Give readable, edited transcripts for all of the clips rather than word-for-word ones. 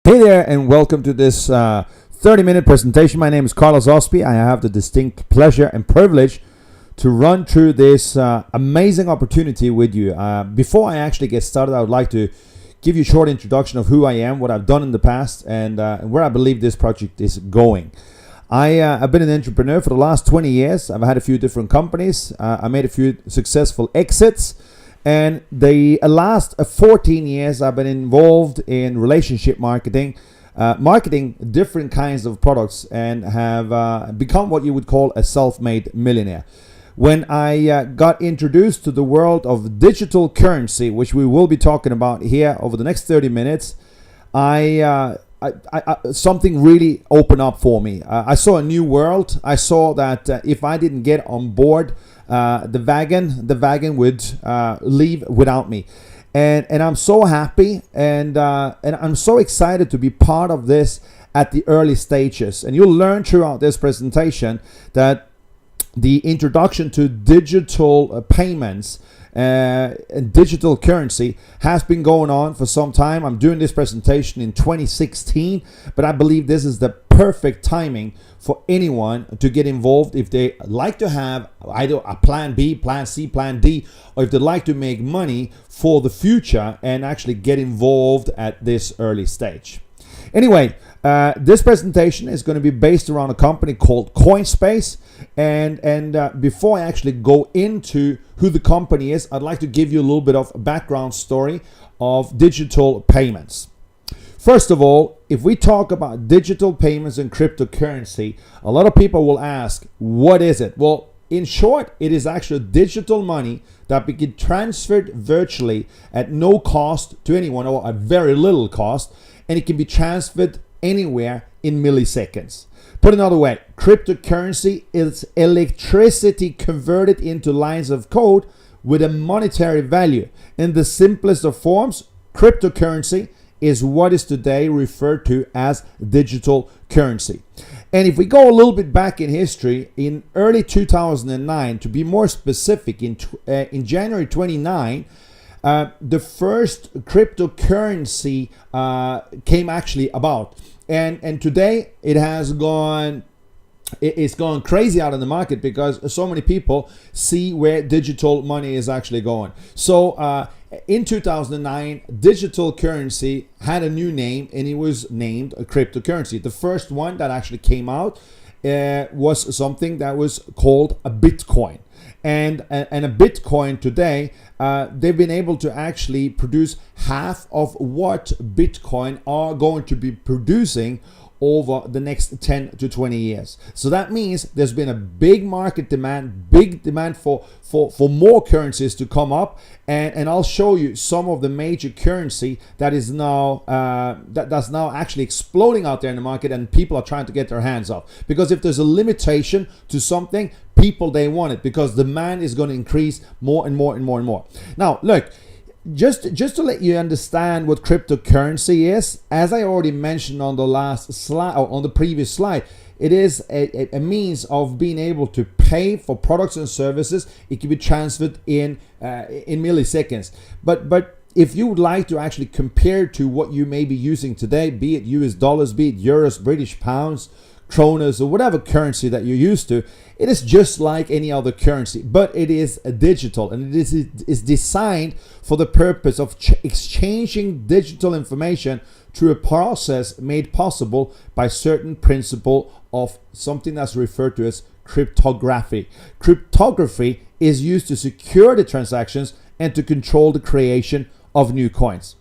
Hey there, and welcome to this 30-minute presentation. My name is Carlos Osby. I have the distinct pleasure and privilege to run through this amazing opportunity with you. Before I actually get started, I would like to give you a short introduction of who I am, what I've done in the past, and where I believe this project is going. I've been an entrepreneur for the last 20 years. I've had a few different companies. I made a few successful exits. And the last 14 years, I've been involved in relationship marketing, marketing different kinds of products, and have become what you would call a self-made millionaire. When I got introduced to the world of digital currency, which we will be talking about here over the next 30 minutes, something really opened up for me. I saw a new world. I saw that if I didn't get on board the wagon would leave without me, and I'm so happy and I'm so excited to be part of this at the early stages. And you'll learn throughout this presentation that the introduction to digital payments and digital currency has been going on for some time. I'm doing this presentation in 2016, but I believe this is the perfect timing for anyone to get involved if they like to have either a plan B, plan C, plan D, or if they like to make money for the future and actually get involved at this early stage. Anyway, this presentation is going to be based around a company called Coinspace, and before I actually go into who the company is, I'd like to give you a little bit of a background story of digital payments. First of all, if we talk about digital payments and cryptocurrency, a lot of people will ask, what is it? Well, in short, it is actually digital money that can be transferred virtually at no cost to anyone, or at very little cost, and it can be transferred anywhere in milliseconds. Put another way, cryptocurrency is electricity converted into lines of code with a monetary value. In the simplest of forms, cryptocurrency is what is today referred to as digital currency. And if we go a little bit back in history, in early 2009, to be more specific, in January 29, the first cryptocurrency came actually about. And today it's gone crazy out in the market because so many people see where digital money is actually going. So in 2009, digital currency had a new name, and it was named a cryptocurrency. The first one that actually came out was something that was called a Bitcoin. And a Bitcoin today, they've been able to actually produce half of what Bitcoin are going to be producing over the next 10 to 20 years. So that means there's been a big market demand, big demand for more currencies to come up, and I'll show you some of the major currency that is now that's now actually exploding out there in the market, and people are trying to get their hands off. Because if there's a limitation to something, people, they want it because demand is going to increase more and more and more and more. Now look, just to let you understand what cryptocurrency is, as I already mentioned on the last slide, or on the previous slide, it is a means of being able to pay for products and services. It can be transferred in milliseconds. But if you would like to actually compare to what you may be using today, be it US dollars, be it euros, British pounds, kronas, or whatever currency that you're used to, it is just like any other currency, but it is digital, and it is designed for the purpose of exchanging digital information through a process made possible by certain principle of something that's referred to as cryptography. Cryptography is used to secure the transactions and to control the creation of new coins.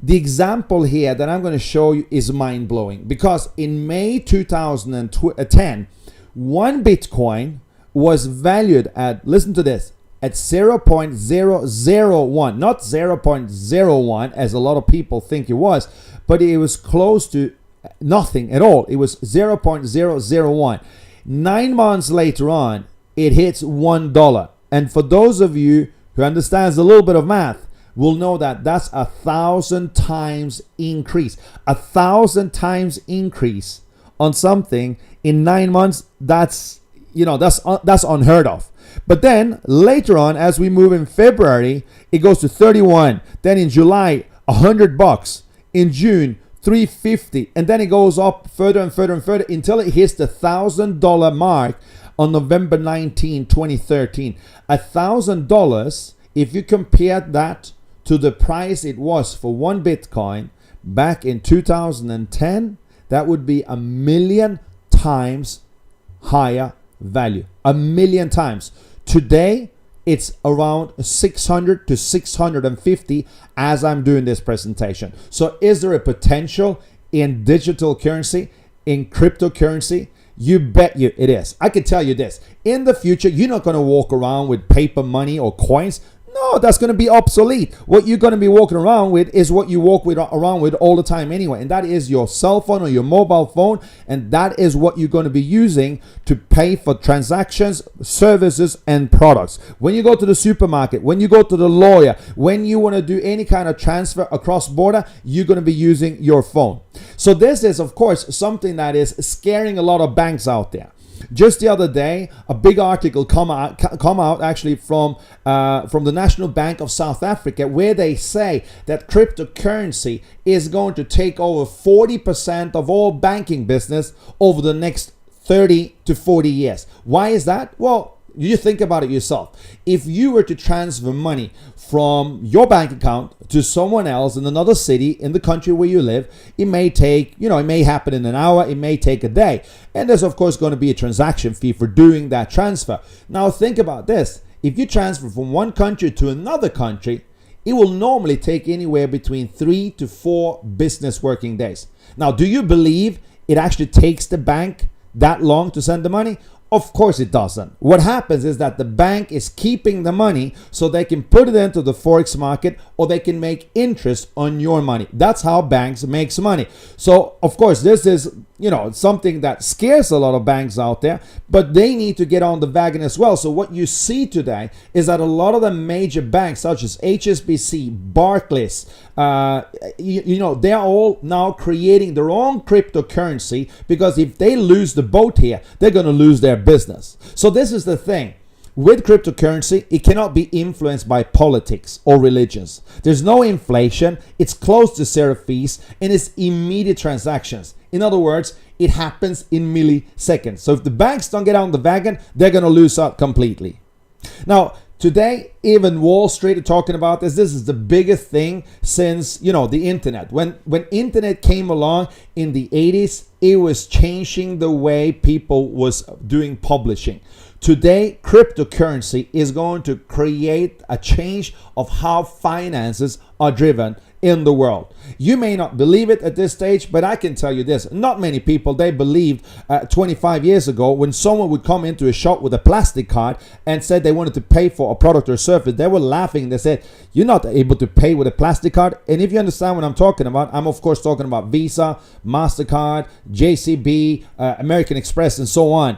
The example here that I'm going to show you is mind-blowing, because in May 2010, one Bitcoin was valued at, listen to this, at 0.001, not 0.01 as a lot of people think it was, but it was close to nothing at all. It was 0.001. 9 months later on, it hits $1. And for those of you who understands a little bit of math, will know that that's 1,000 times increase. 1,000 times increase on something in 9 months. That's unheard of. But then later on, as we move in February, it goes to 31. Then in July, $100. In June, $350, and then it goes up further and further and further until it hits the $1,000 mark on November 19, 2013. $1,000, if you compare that to the price it was for one Bitcoin back in 2010, that would be 1,000,000 times higher value. 1,000,000 times. Today, it's around 600 to 650 as I'm doing this presentation. So is there a potential in digital currency, in cryptocurrency? You bet you it is. I can tell you this. In the future, you're not going to walk around with paper money or coins. No, that's going to be obsolete. What you're going to be walking around with is what you walk around with all the time anyway, and that is your cell phone or your mobile phone, and that is what you're going to be using to pay for transactions, services, and products. When you go to the supermarket, when you go to the lawyer, when you want to do any kind of transfer across border, you're going to be using your phone. So this is, of course, something that is scaring a lot of banks out there. Just the other day, a big article come out actually from the National Bank of South Africa, where they say that cryptocurrency is going to take over 40% of all banking business over the next 30 to 40 years. Why is that? Well, you think about it yourself. If you were to transfer money from your bank account to someone else in another city in the country where you live, it may take, it may happen in an hour, it may take a day. And there's of course going to be a transaction fee for doing that transfer. Now think about this. If you transfer from one country to another country, it will normally take anywhere between 3 to 4 business working days. Now, do you believe it actually takes the bank that long to send the money? Of course it doesn't. What happens is that the bank is keeping the money so they can put it into the forex market, or they can make interest on your money. That's how banks make money. So of course this is something that scares a lot of banks out there, but they need to get on the wagon as well. So what you see today is that a lot of the major banks such as HSBC, Barclays, they're all now creating their own cryptocurrency, because if they lose the boat here, they're going to lose their business. So this is the thing. With cryptocurrency, it cannot be influenced by politics or religions. There's no inflation, it's close to zero fees, and it's immediate transactions. In other words, it happens in milliseconds. So if the banks don't get on the wagon, they're going to lose out completely. Now, today, even Wall Street are talking about this. This is the biggest thing since, the internet. When internet came along in the 80s, it was changing the way people was doing publishing. Today, cryptocurrency is going to create a change of how finances are driven in the world. You may not believe it at this stage, but I can tell you this. Not many people, they believed 25 years ago when someone would come into a shop with a plastic card and said they wanted to pay for a product or service. They were laughing. They said, you're not able to pay with a plastic card. And if you understand what I'm talking about, I'm of course talking about Visa, MasterCard, JCB, American Express, and so on.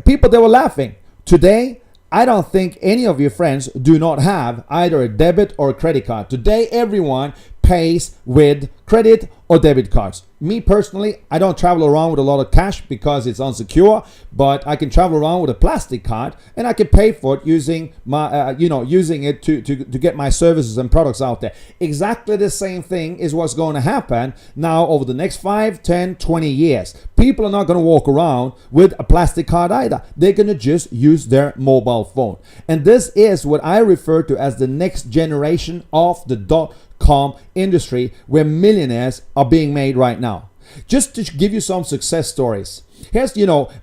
People, they were laughing. Today, I don't think any of your friends do not have either a debit or a credit card. Today, everyone pays with credit or debit cards. Me personally, I don't travel around with a lot of cash because it's unsecure, but I can travel around with a plastic card and I can pay for it using my, using it to get my services and products out there. Exactly the same thing is what's going to happen now over the next 5, 10, 20 years. People are not going to walk around with a plastic card either. They're going to just use their mobile phone. And this is what I refer to as the next generation of the .com industry, where millionaires are being made right now. Just to give you some success stories. Here's,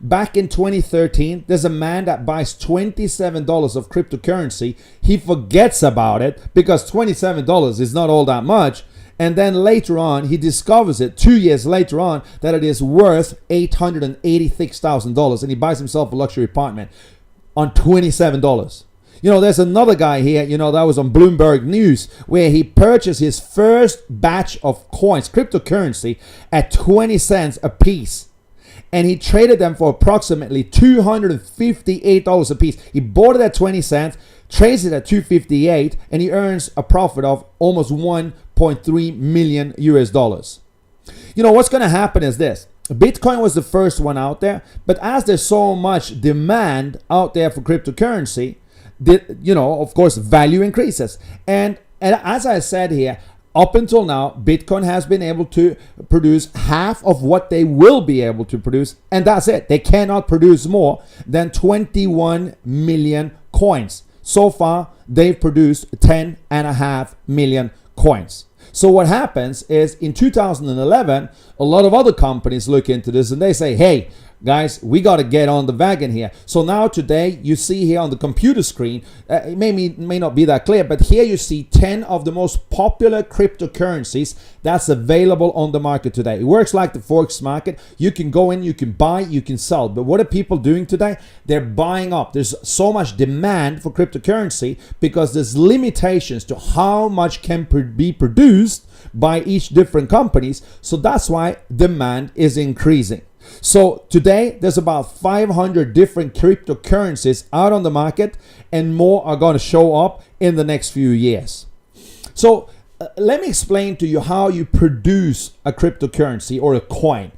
back in 2013, there's a man that buys $27 of cryptocurrency. He forgets about it because $27 is not all that much. And then later on, he discovers it 2 years later on that it is worth $886,000, and he buys himself a luxury apartment on $27. There's another guy here, that was on Bloomberg News, where he purchased his first batch of coins, cryptocurrency, at 20 cents a piece. And he traded them for approximately $258 a piece. He bought it at 20 cents, trades it at $258, and he earns a profit of almost 1.3 million US dollars. What's going to happen is this. Bitcoin was the first one out there, but as there's so much demand out there for cryptocurrency, of course, value increases. And as I said here, up until now, Bitcoin has been able to produce half of what they will be able to produce, and that's it. They cannot produce more than 21 million coins. So far, they've produced 10.5 million coins. So what happens is in 2011, a lot of other companies look into this and they say, hey, guys, we got to get on the wagon here. So now today you see here on the computer screen, it may not be that clear, but here you see 10 of the most popular cryptocurrencies that's available on the market today. It works like the Forex market. You can go in, you can buy, you can sell. But what are people doing today? They're buying up. There's so much demand for cryptocurrency because there's limitations to how much can be produced by each different companies. So that's why demand is increasing. So today there's about 500 different cryptocurrencies out on the market, and more are going to show up in the next few years. So let me explain to you how you produce a cryptocurrency or a coin.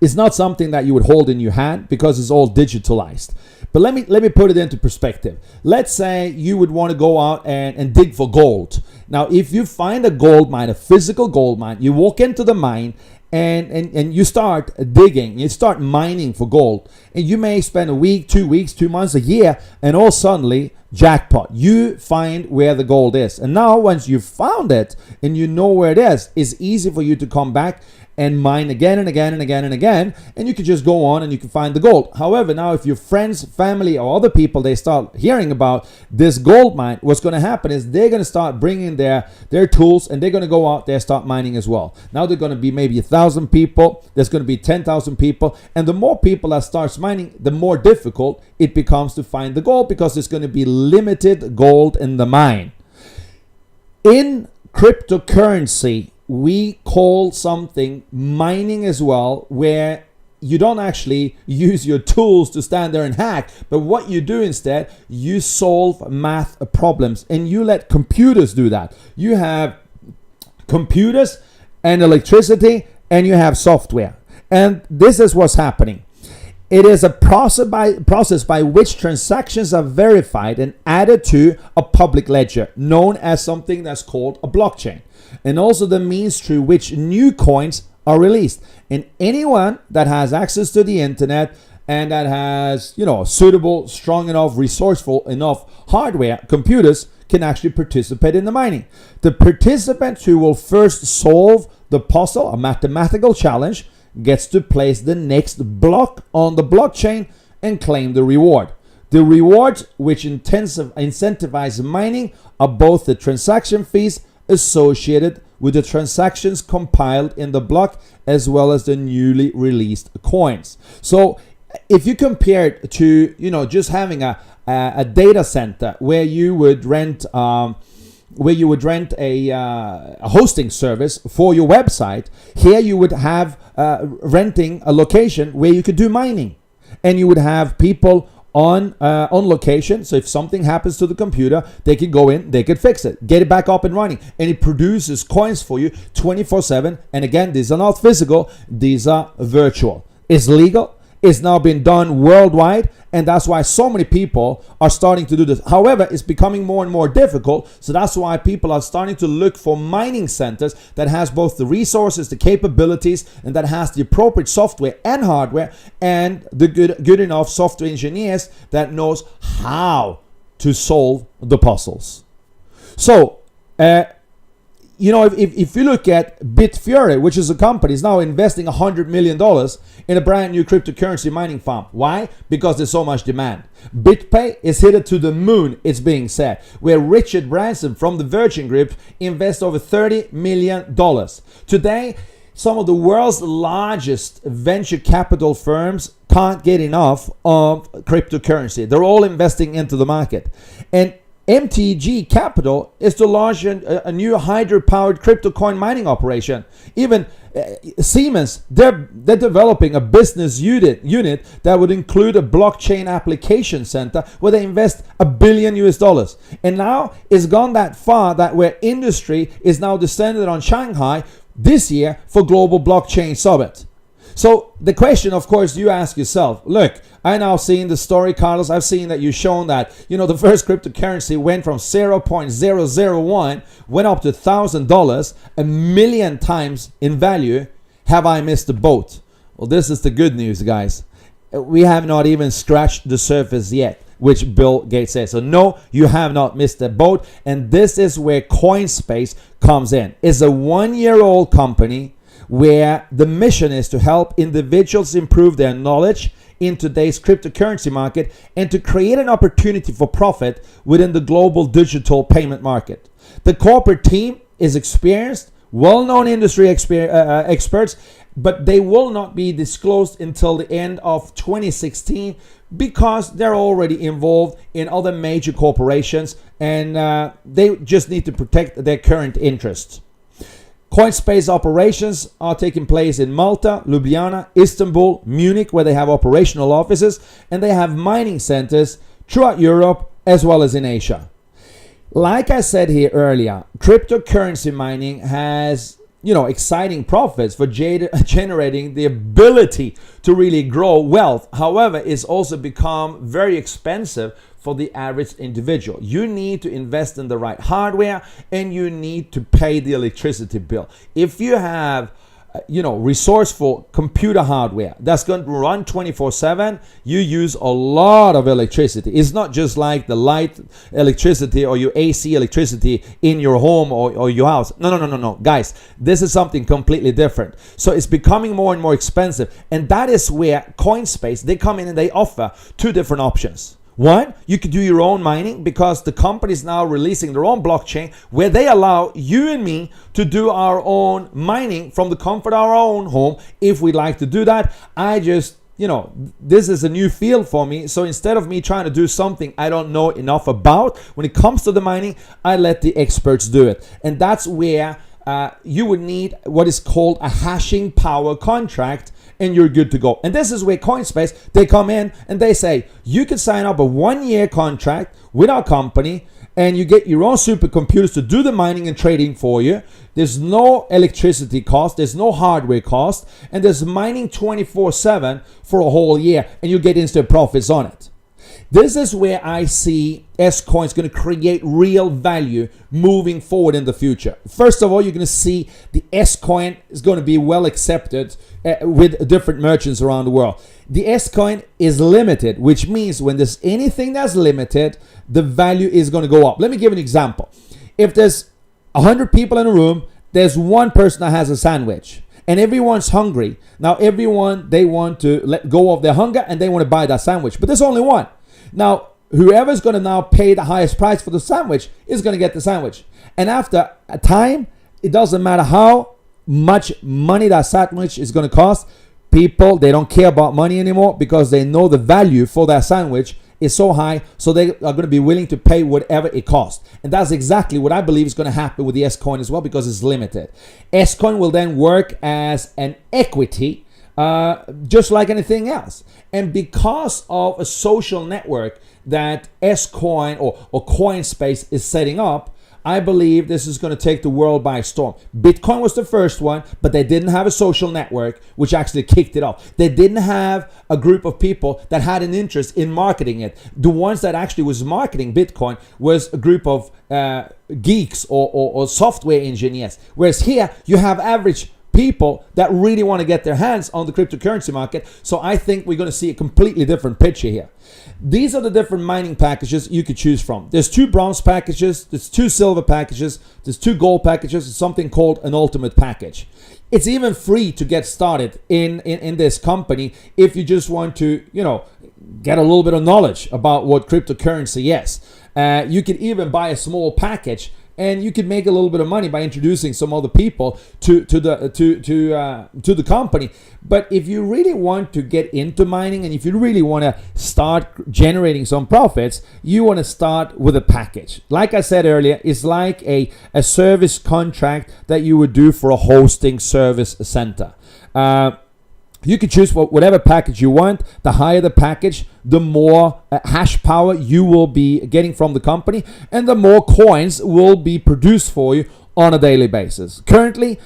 It's not something that you would hold in your hand because it's all digitalized. But let me put it into perspective. Let's say you would want to go out and dig for gold. Now, if you find a gold mine, a physical gold mine, you walk into the mine and you start digging, you start mining for gold, and you may spend a week, 2 weeks, 2 months, a year, and all suddenly, jackpot, you find where the gold is. And now once you've found it and you know where it is, it's easy for you to come back and mine again and again and again and again, and you can just go on and you can find the gold. However, now if your friends, family, or other people, they start hearing about this gold mine, what's going to happen is they're going to start bringing their tools, and they're going to go out there, start mining as well. Now they're going to be maybe 1,000 people, there's going to be 10,000 people, and the more people that starts mining, the more difficult it becomes to find the gold because there's going to be limited gold in the mine. In cryptocurrency, we call something mining as well, where you don't actually use your tools to stand there and hack, but what you do instead, you solve math problems, and you let computers do that. You have computers and electricity, and you have software, and this is what's happening. It is a process by which transactions are verified and added to a public ledger, known as something that's called a blockchain, and also the means through which new coins are released. And anyone that has access to the internet and that has, suitable, strong enough, resourceful enough hardware, computers, can actually participate in the mining. The participant who will first solve the puzzle, a mathematical challenge, gets to place the next block on the blockchain and claim the reward. The rewards which incentivize mining are both the transaction fees associated with the transactions compiled in the block as well as the newly released coins. So if you compare it to just having a data center where you would rent a hosting service for your website, here you would have renting a location where you could do mining, and you would have people on location. So if something happens to the computer, they could go in, they could fix it, get it back up and running, and it produces coins for you 24/7. And again, these are not physical, these are virtual. It's legal. It's now been done worldwide, and that's why so many people are starting to do this. However, it's becoming more and more difficult, so that's why people are starting to look for mining centers that has both the resources, the capabilities, and that has the appropriate software and hardware, and the good enough software engineers that knows how to solve the puzzles. So, if you look at Bitfury, which is a company, is now investing $100 million in a brand new cryptocurrency mining farm. Why? Because there's so much demand. BitPay is headed to the moon, it's being said, where Richard Branson from the Virgin Group invests over $30 million. Today, some of the world's largest venture capital firms can't get enough of cryptocurrency. They're all investing into the market. And MTG Capital is to launch a new hydro-powered crypto coin mining operation. Even Siemens, they're developing a business unit that would include a blockchain application center where they invest $1 billion. And now it's gone that far that where industry is now descended on Shanghai this year for Global Blockchain Summit. So the question, of course, you ask yourself, look, I now seen the story, Carlos. I've seen that you've shown that, the first cryptocurrency went from 0.001, went up to $1,000, a million times in value. Have I missed the boat? Well, this is the good news, guys. We have not even scratched the surface yet, which Bill Gates says. So no, you have not missed the boat. And this is where Coinspace comes in. It's a 1-year-old company where the mission is to help individuals improve their knowledge in today's cryptocurrency market and to create an opportunity for profit within the global digital payment market. The corporate team is experienced, well-known industry experts, but they will not be disclosed until the end of 2016 because they're already involved in other major corporations and they just need to protect their current interests. Coinspace operations are taking place in Malta, Ljubljana, Istanbul, Munich, where they have operational offices, and they have mining centers throughout Europe as well as in Asia. Like I said here earlier, cryptocurrency mining has, exciting profits for generating the ability to really grow wealth. However, it's also become very expensive for the average individual. You need to invest in the right hardware and you need to pay the electricity bill. If you have resourceful computer hardware that's going to run 24/7, you use a lot of electricity. It's not just like the light electricity or your AC electricity in your home or your house. No. Guys, this is something completely different. So it's becoming more and more expensive. And that is where Coinspace, they come in and they offer two different options. One, you could do your own mining because the company is now releasing their own blockchain where they allow you and me to do our own mining from the comfort of our own home if we'd like to do that. I just, this is a new field for me. So instead of me trying to do something I don't know enough about, when it comes to the mining, I let the experts do it. And that's where you would need what is called a hashing power contract, and you're good to go. And this is where Coinspace, they come in and they say, you can sign up a 1-year contract with our company and you get your own supercomputers to do the mining and trading for you. There's no electricity cost, there's no hardware cost, and there's mining 24/7 for a whole year, and you get instant profits on it. This is where I see S-Coin is going to create real value moving forward in the future. First of all, you're going to see the S-Coin is going to be well accepted with different merchants around the world. The S-Coin is limited, which means when there's anything that's limited, the value is going to go up. Let me give an example. If there's 100 people in a room, there's one person that has a sandwich. And everyone's hungry. Now everyone, they want to let go of their hunger and they want to buy that sandwich. But there's only one. Now, whoever's going to now pay the highest price for the sandwich is going to get the sandwich. And after a time, it doesn't matter how much money that sandwich is going to cost. People, they don't care about money anymore because they know the value for that sandwich is so high, so they are going to be willing to pay whatever it costs. And that's exactly what I believe is going to happen with the S-Coin as well, because it's limited. S-Coin will then work as an equity, just like anything else. And because of a social network that S-Coin or Coinspace is setting up, I believe this is going to take the world by storm. Bitcoin was the first one, but they didn't have a social network, which actually kicked it off. They didn't have a group of people that had an interest in marketing it. The ones that actually was marketing Bitcoin was a group of geeks or software engineers. Whereas here, you have average people that really want to get their hands on the cryptocurrency market. So I think we're going to see a completely different picture here. These are the different mining packages you could choose from. There's 2 bronze packages, there's 2 silver packages, there's 2 gold packages, there's something called an ultimate package. It's even free to get started in this company if you just want to, get a little bit of knowledge about what cryptocurrency is. You can even buy a small package and you can make a little bit of money by introducing some other people to the company. But if you really want to get into mining and if you really want to start generating some profits, you want to start with a package. Like I said earlier, it's like a service contract that you would do for a hosting service center. You can choose whatever package you want. The higher the package, the more hash power you will be getting from the company, and the more coins will be produced for you on a daily basis. Currently,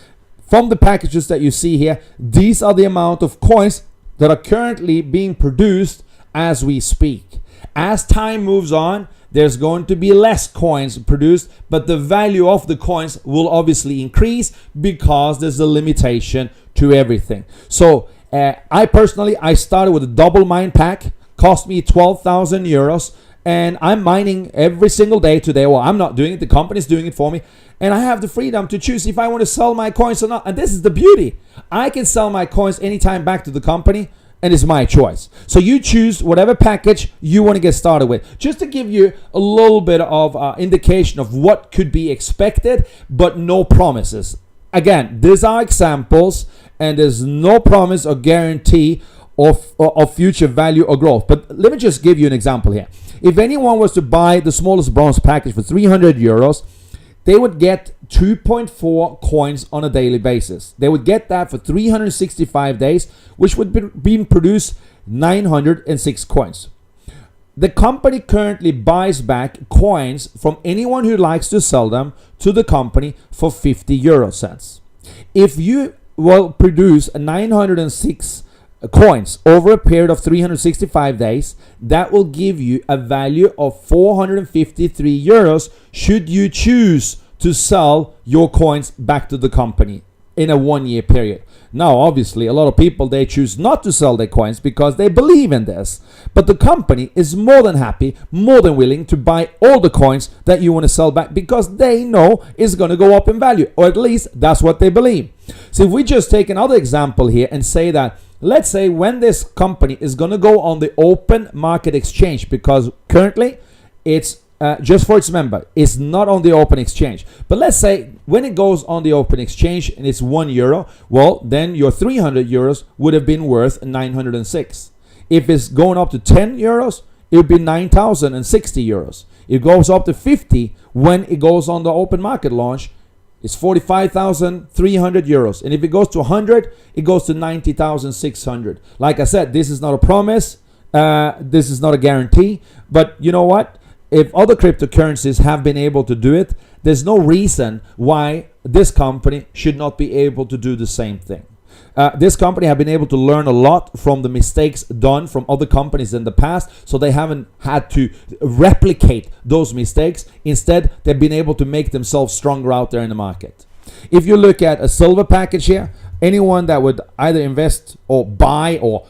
from the packages that you see here, these are the amount of coins that are currently being produced as we speak. As time moves on, there's going to be less coins produced, but the value of the coins will obviously increase because there's a limitation to everything. So I started with a double mine pack, cost me 12,000 euros, and I'm mining every single day today. Well, I'm not doing it, the company's doing it for me, and I have the freedom to choose if I want to sell my coins or not. And this is the beauty. I can sell my coins anytime back to the company, and it's my choice. So you choose whatever package you want to get started with. Just to give you a little bit of indication of what could be expected, but no promises. Again, these are examples, and there's no promise or guarantee of future value or growth. But let me just give you an example here. If anyone was to buy the smallest bronze package for 300 euros, they would get 2.4 coins on a daily basis. They would get that for 365 days, which would be produced 906 coins. The company currently buys back coins from anyone who likes to sell them to the company for 50 euro cents. If you will produce 906 coins over a period of 365 days, that will give you a value of 453 euros should you choose to sell your coins back to the company in a 1 year period. Now, obviously, a lot of people, they choose not to sell their coins because they believe in this. But the company is more than happy, more than willing to buy all the coins that you want to sell back because they know it's going to go up in value, or at least that's what they believe. So if we just take another example here and say that, let's say when this company is going to go on the open market exchange, because currently it's just for its member, it's not on the open exchange. But let's say when it goes on the open exchange and it's 1 euro, well, then your 300 euros would have been worth 906. If it's going up to 10 euros, it would be 9,060 euros. It goes up to 50 when it goes on the open market launch. It's 45,300 euros. And if it goes to 100, it goes to 90,600. Like I said, this is not a promise. This is not a guarantee. But you know what? If other cryptocurrencies have been able to do it, there's no reason why this company should not be able to do the same thing. This company have been able to learn a lot from the mistakes done from other companies in the past, so they haven't had to replicate those mistakes. Instead, they've been able to make themselves stronger out there in the market. If you look at a silver package here, anyone that would either invest or buy or,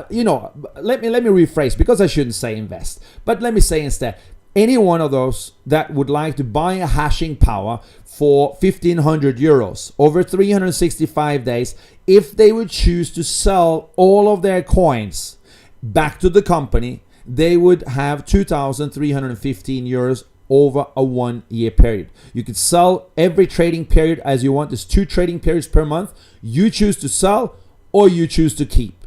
let me rephrase, because I shouldn't say invest, but let me say instead, any one of those that would like to buy a hashing power for 1,500 euros over 365 days, if they would choose to sell all of their coins back to the company, they would have 2,315 euros over a 1 year period. You could sell every trading period as you want. There's 2 trading periods per month. You choose to sell or you choose to keep.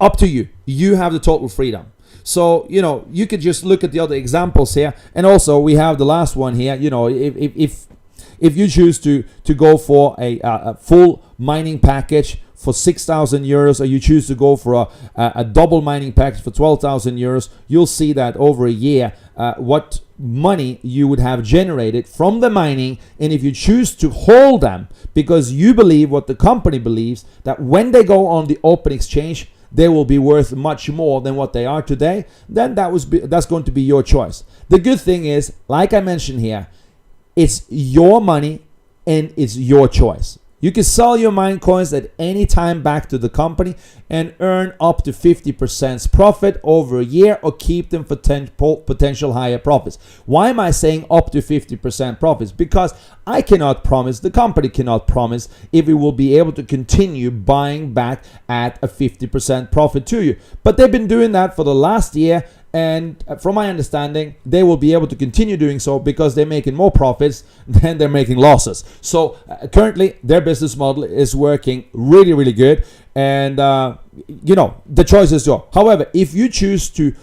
Up to you. You have the total freedom. So, you could just look at the other examples here. And also we have the last one here. If you choose to go for a full mining package for 6,000 euros, or you choose to go for a double mining package for 12,000 euros, you'll see that over a year, what money you would have generated from the mining. And if you choose to hold them because you believe what the company believes, that when they go on the open exchange, they will be worth much more than what they are today, then that's going to be your choice. The good thing is, like I mentioned here, it's your money and it's your choice. You can sell your mine coins at any time back to the company and earn up to 50% profit over a year, or keep them for potential higher profits. Why am I saying up to 50% profits? Because I cannot promise, the company cannot promise if it will be able to continue buying back at a 50% profit to you. But they've been doing that for the last year. And from my understanding, they will be able to continue doing so because they're making more profits than they're making losses. So currently, their business model is working really, really good. And, the choice is yours. However, if you choose to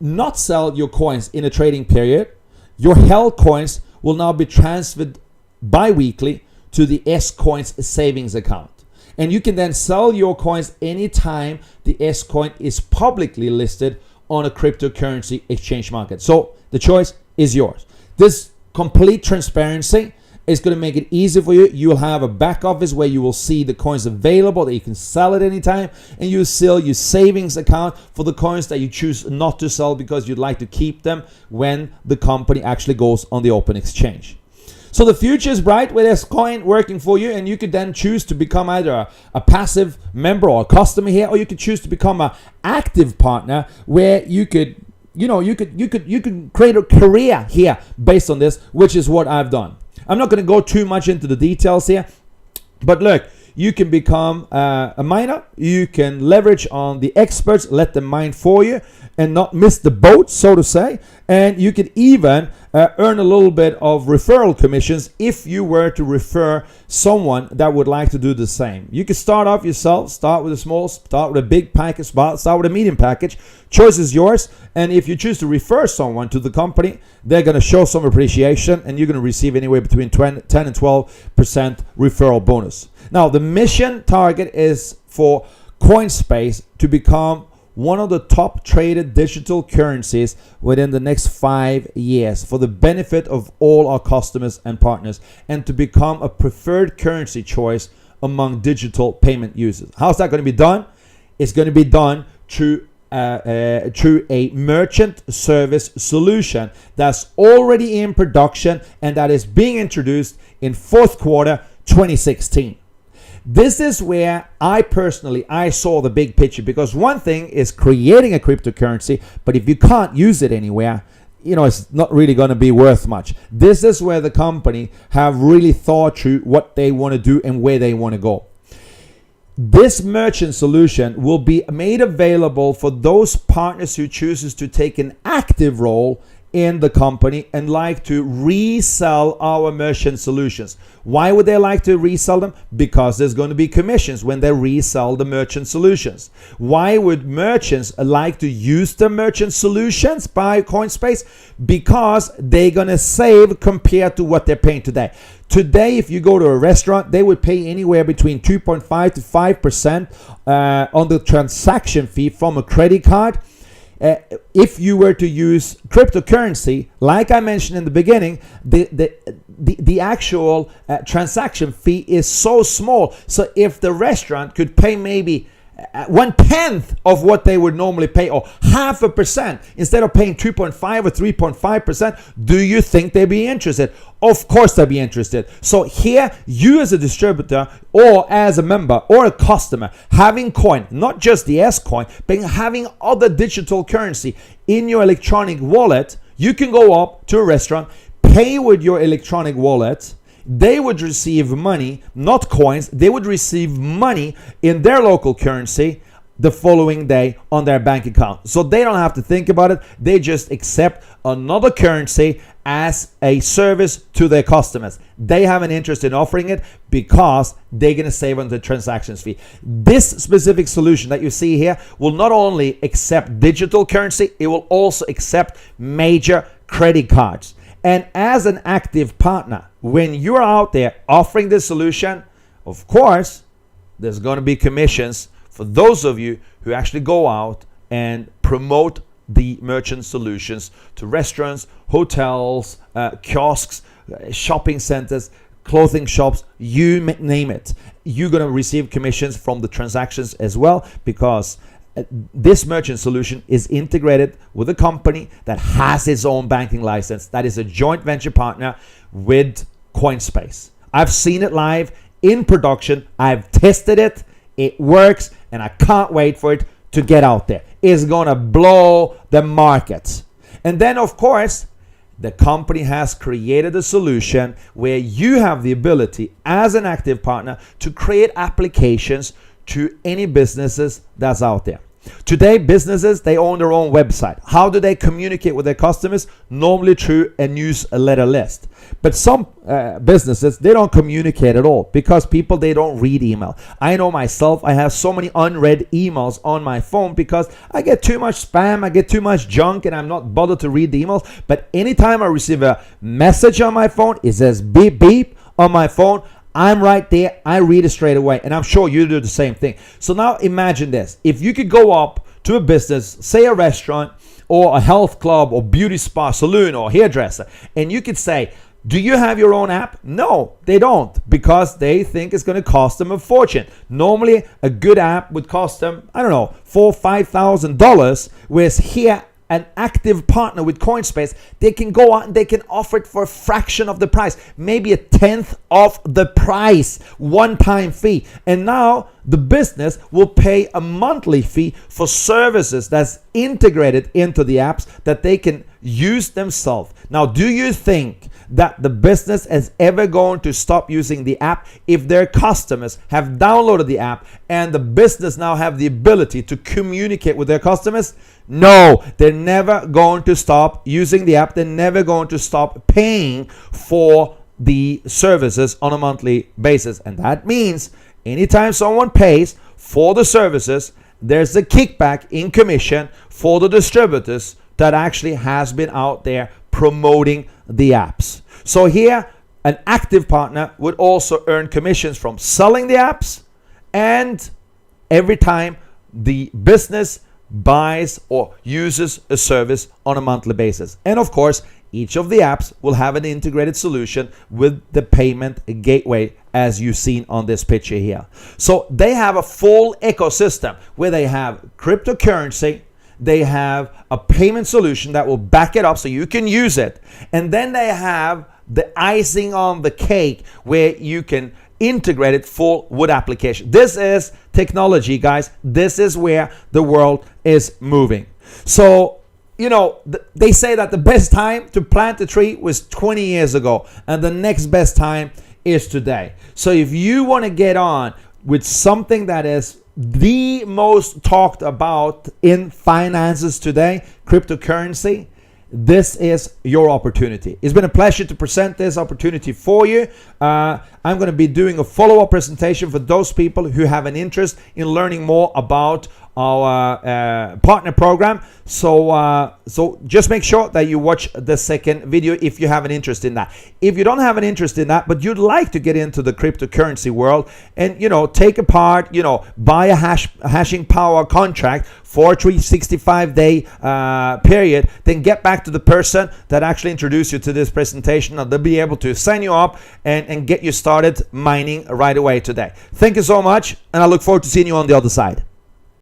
not sell your coins in a trading period, your held coins will now be transferred bi-weekly to the S-Coins savings account. And you can then sell your coins anytime the S-Coin is publicly listed on a cryptocurrency exchange market. So the choice is yours. This complete transparency It's going to make it easy for you. You'll have a back office where you will see the coins available, that you can sell at any time, and you sell your savings account for the coins that you choose not to sell because you'd like to keep them when the company actually goes on the open exchange. So the future is bright with this coin working for you, and you could then choose to become either a passive member or a customer here, or you could choose to become an active partner where you could create a career here based on this, which is what I've done. I'm not going to go too much into the details here, but look, you can become a miner. You can leverage on the experts, let them mine for you and not miss the boat, so to say. And you could even earn a little bit of referral commissions if you were to refer someone that would like to do the same. You can start off yourself, start with a small, start with a big package, start with a medium package. Choice is yours. And if you choose to refer someone to the company, they're going to show some appreciation, and you're going to receive anywhere between 10 and 12% referral bonus. Now, the mission target is for Coinspace to become one of the top traded digital currencies within the next 5 years for the benefit of all our customers and partners, and to become a preferred currency choice among digital payment users. How's that going to be done? It's going to be done through a merchant service solution that's already in production and that is being introduced in fourth quarter 2016. This is where I saw the big picture, because one thing is creating a cryptocurrency, but if you can't use it anywhere, it's not really going to be worth much. This is where the company have really thought through what they want to do and where they want to go. This merchant solution will be made available for those partners who chooses to take an active role in the company and like to resell our merchant solutions. Why would they like to resell them? Because there's going to be commissions when they resell the merchant solutions. Why would merchants like to use the merchant solutions by Coinspace? Because they're going to save compared to what they're paying today. Today, if you go to a restaurant, they would pay anywhere between 2.5 to 5% on the transaction fee from a credit card. If you were to use cryptocurrency, like I mentioned in the beginning, the actual transaction fee is so small. So if the restaurant could pay maybe 1/10 of what they would normally pay, or 0.5%, instead of paying 2.5 or 3.5%, do you think they'd be interested? Of course they'd be interested. So here, you as a distributor or as a member or a customer, having coin, not just the S coin, but having other digital currency in your electronic wallet, you can go up to a restaurant, pay with your electronic wallet. They would receive money, not coins. They would receive money in their local currency the following day on their bank account. So they don't have to think about it. They just accept another currency as a service to their customers. They have an interest in offering it because they're going to save on the transactions fee. This specific solution that you see here will not only accept digital currency, it will also accept major credit cards. And as an active partner, when you're out there offering this solution, of course, there's going to be commissions for those of you who actually go out and promote the merchant solutions to restaurants, hotels, kiosks, shopping centers, clothing shops, you name it. You're going to receive commissions from the transactions as well, because this merchant solution is integrated with a company that has its own banking license, that is a joint venture partner with Coinspace. I've seen it live in production. I've tested it. It works, and I can't wait for it to get out there. It's going to blow the market. And then, of course, the company has created a solution where you have the ability as an active partner to create applications to any businesses that's out there. Today, businesses, they own their own website. How do they communicate with their customers? Normally through a newsletter list. But some businesses, they don't communicate at all because people, they don't read email. I know myself, I have so many unread emails on my phone because I get too much spam, I get too much junk, and I'm not bothered to read the emails. But anytime I receive a message on my phone, it says beep beep on my phone. I'm right there. I read it straight away. And I'm sure you do the same thing. So now imagine this. If you could go up to a business, say a restaurant or a health club or beauty spa, salon or hairdresser, and you could say, Do you have your own app? No, they don't, because they think it's going to cost them a fortune. Normally, a good app would cost them, I don't know, $4,000-$5,000, whereas here, an active partner with Coinspace, they can go out and they can offer it for a fraction of the price, maybe a tenth of the price, one-time fee. And now the business will pay a monthly fee for services that's integrated into the apps that they can use themselves. Now, do you think that the business is ever going to stop using the app if their customers have downloaded the app and the business now have the ability to communicate with their customers? No, they're never going to stop using the app. They're never going to stop paying for the services on a monthly basis. And that means anytime someone pays for the services, there's a kickback in commission for the distributors that actually has been out there promoting the apps. So here, an active partner would also earn commissions from selling the apps and every time the business buys or uses a service on a monthly basis. And of course, each of the apps will have an integrated solution with the payment gateway, as you've seen on this picture here. So they have a full ecosystem where they have cryptocurrency, they have a payment solution that will back it up so you can use it, and then they have the icing on the cake where you can integrate it full with application. This is technology, guys. This is where the world is moving. So, you know, they say that the best time to plant a tree was 20 years ago, and the next best time is today. So if you want to get on with something that is the most talked about in finances today, cryptocurrency, this is your opportunity. It's been a pleasure to present this opportunity for you. I'm going to be doing a follow-up presentation for those people who have an interest in learning more about our partner program. So just make sure that you watch the second video if you have an interest in that. If you don't have an interest in that, but you'd like to get into the cryptocurrency world and, you know, take apart, you know, buy a hashing power contract for a 365-day period, then get back to the person that actually introduced you to this presentation, and they'll be able to sign you up and get you started mining right away today. Thank you so much, and I look forward to seeing you on the other side.